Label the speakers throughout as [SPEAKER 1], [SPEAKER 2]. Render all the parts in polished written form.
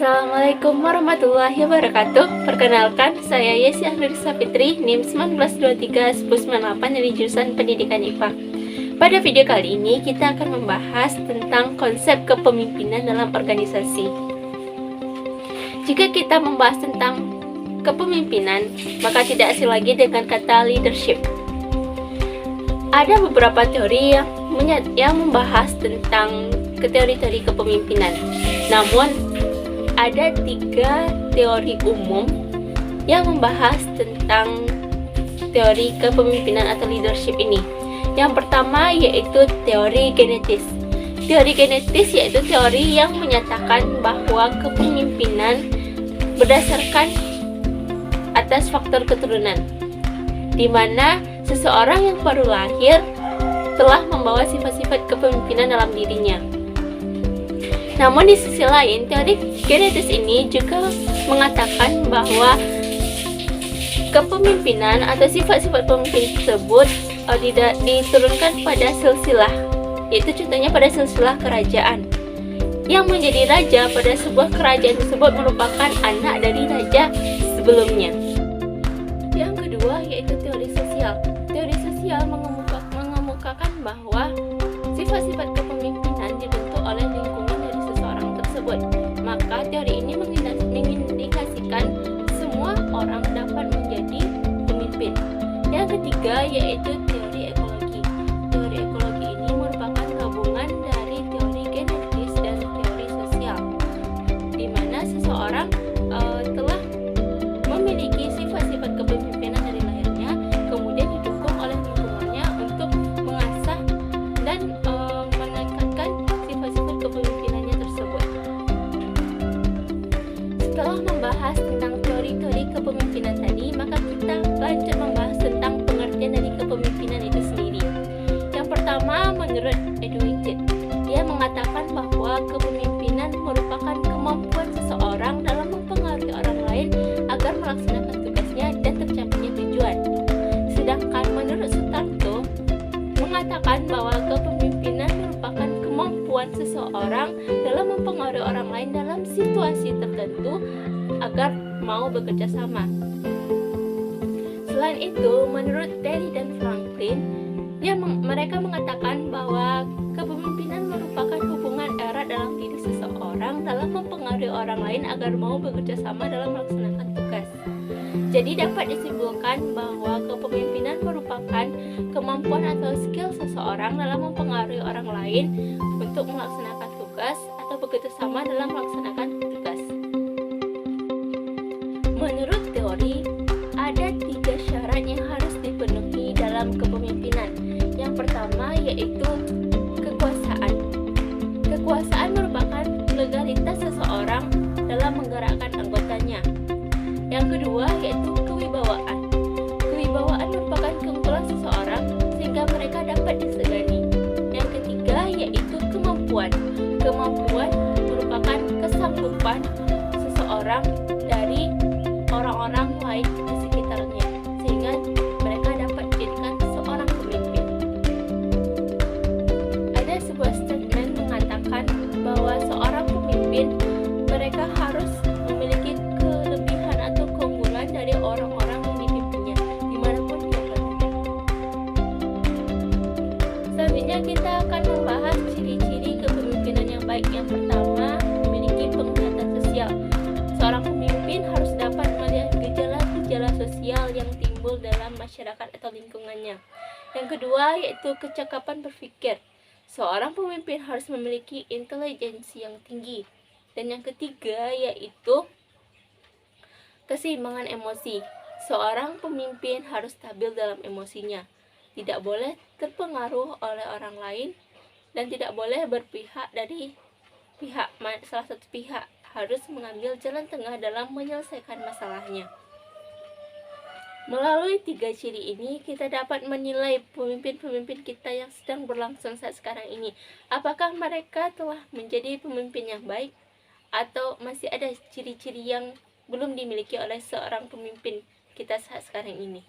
[SPEAKER 1] Assalamualaikum warahmatullahi wabarakatuh. Perkenalkan, saya Yesi Anurisa Fitri, NIM 1923-1098 dari jurusan Pendidikan IPA. Pada video kali ini, kita akan membahas tentang konsep kepemimpinan dalam organisasi. Jika kita membahas tentang kepemimpinan, maka tidak asing lagi dengan kata leadership. Ada beberapa teori yang membahas tentang teori-teori kepemimpinan. Namun, ada 3 teori umum yang membahas tentang teori kepemimpinan atau leadership ini. Yang pertama yaitu teori genetis. Teori genetis yaitu teori yang menyatakan bahwa kepemimpinan berdasarkan atas faktor keturunan, di mana seseorang yang baru lahir telah membawa sifat-sifat kepemimpinan dalam dirinya. Namun di sisi lain, teori genetis ini juga mengatakan bahwa kepemimpinan atau sifat-sifat pemimpin tersebut tidak diturunkan pada silsilah, yaitu contohnya pada silsilah kerajaan. Yang menjadi raja pada sebuah kerajaan tersebut merupakan anak dari raja sebelumnya. Yang kedua yaitu teori sosial. Teori sosial mengemukakan bahwa sifat-sifat kepemimpinan dibentuk oleh lingkungan dari seseorang tersebut. Maka teori ini mengindikasikan semua orang dapat menjadi pemimpin. Yang ketiga yaitu teori ekologi. Teori ekologi ini merupakan gabungan dari teori genetis dan teori sosial, di mana seseorang telah memiliki sifat-sifat kepemimpinan dari lahirnya, kemudian didukung oleh lingkungannya untuk mengasah dan meningkatkan sifat-sifat kepemimpinannya tersebut. Setelah membahas tentang teori-teori kepemimpinan tadi, maka kita lanjut membahas tentang pengertian dari kepemimpinan itu sendiri. Yang pertama, menurut Edwin Tate, dia mengatakan bahwa kepemimpinan merupakan kemampuan seseorang dalam mempengaruhi orang lain agar melaksanakan tugasnya dan tercapainya tujuan. Sedangkan menurut Sutarto mengatakan bahwa kepemimpinan merupakan kemampuan seseorang dalam mempengaruhi orang lain dalam situasi tertentu agar mau bekerja sama. Selain itu, menurut Terry dan Franklin, mereka mengatakan bahwa kepemimpinan merupakan hubungan erat dalam diri seseorang dalam mempengaruhi orang lain agar mau bekerja sama dalam melaksanakan tugas. Jadi dapat disimpulkan bahwa kepemimpinan merupakan kemampuan atau skill seseorang dalam mempengaruhi orang lain untuk melaksanakan tugas atau bekerja sama dalam melaksanakan tugas. Menurut teori, ada 3 syarat yang harus dipenuhi dalam kepemimpinan. Yang pertama yaitu kekuasaan. Kekuasaan merupakan legalitas seseorang dalam menggerakkan anggotanya. Yang kedua yaitu kewibawaan. Kewibawaan merupakan keunggulan seseorang sehingga mereka dapat disegani. Yang ketiga yaitu kemampuan. Kemampuan merupakan kesanggupan seseorang dari orang-orang lain di sekitarnya sehingga mereka dapat dijadikan seorang pemimpin. Ada sebuah statement mengatakan bahwa seorang pemimpin mereka harus memiliki kelebihan atau keunggulan dari orang-orang yang dipimpinnya dimanapun dia berada. Selanjutnya kita akan membahas ciri-ciri kepemimpinan yang baik. Yang pertama, memiliki penglihatan sosial. Seorang pemimpin harus dapat melihat gejala-gejala sosial yang timbul dalam masyarakat atau lingkungannya. Yang kedua yaitu kecakapan berpikir. Seorang pemimpin harus memiliki intelijensi yang tinggi. Dan yang ketiga yaitu keseimbangan emosi. Seorang pemimpin harus stabil dalam emosinya, tidak boleh terpengaruh oleh orang lain dan tidak boleh berpihak dari salah satu pihak, harus mengambil jalan tengah dalam menyelesaikan masalahnya. Melalui 3 ciri ini, kita dapat menilai pemimpin-pemimpin kita yang sedang berlangsung saat sekarang ini. Apakah mereka telah menjadi pemimpin yang baik atau masih ada ciri-ciri yang belum dimiliki oleh seorang pemimpin kita saat sekarang ini.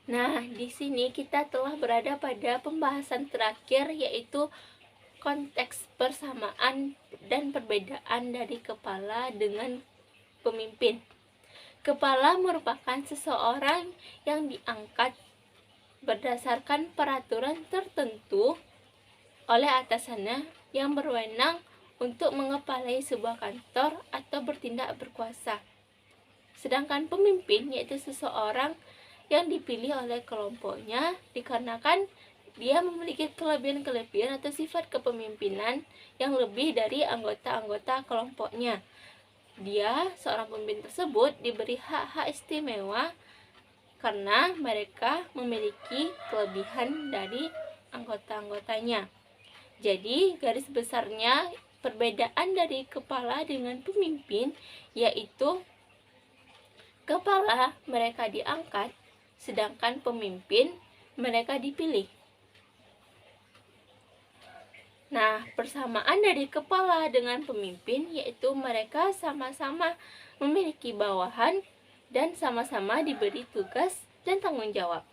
[SPEAKER 1] Nah, di sini kita telah berada pada pembahasan terakhir yaitu konteks persamaan dan perbedaan dari kepala dengan pemimpin. Kepala merupakan seseorang yang diangkat berdasarkan peraturan tertentu oleh atasannya yang berwenang untuk mengepalai sebuah kantor atau bertindak berkuasa. Sedangkan pemimpin yaitu seseorang yang dipilih oleh kelompoknya dikarenakan dia memiliki kelebihan-kelebihan atau sifat kepemimpinan yang lebih dari anggota-anggota kelompoknya. Dia, seorang pemimpin tersebut, diberi hak-hak istimewa karena mereka memiliki kelebihan dari anggota-anggotanya. Jadi, garis besarnya perbedaan dari kepala dengan pemimpin yaitu kepala mereka diangkat, sedangkan pemimpin mereka dipilih. Nah, persamaan dari kepala dengan pemimpin yaitu mereka sama-sama memiliki bawahan dan sama-sama diberi tugas dan tanggung jawab.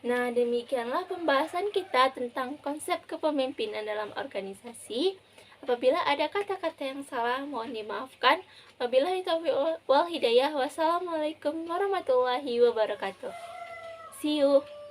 [SPEAKER 1] Nah, demikianlah pembahasan kita tentang konsep kepemimpinan dalam organisasi. Apabila ada kata-kata yang salah, mohon dimaafkan. Wabillahi taufiq wal hidayah. Wassalamualaikum warahmatullahi wabarakatuh. See you.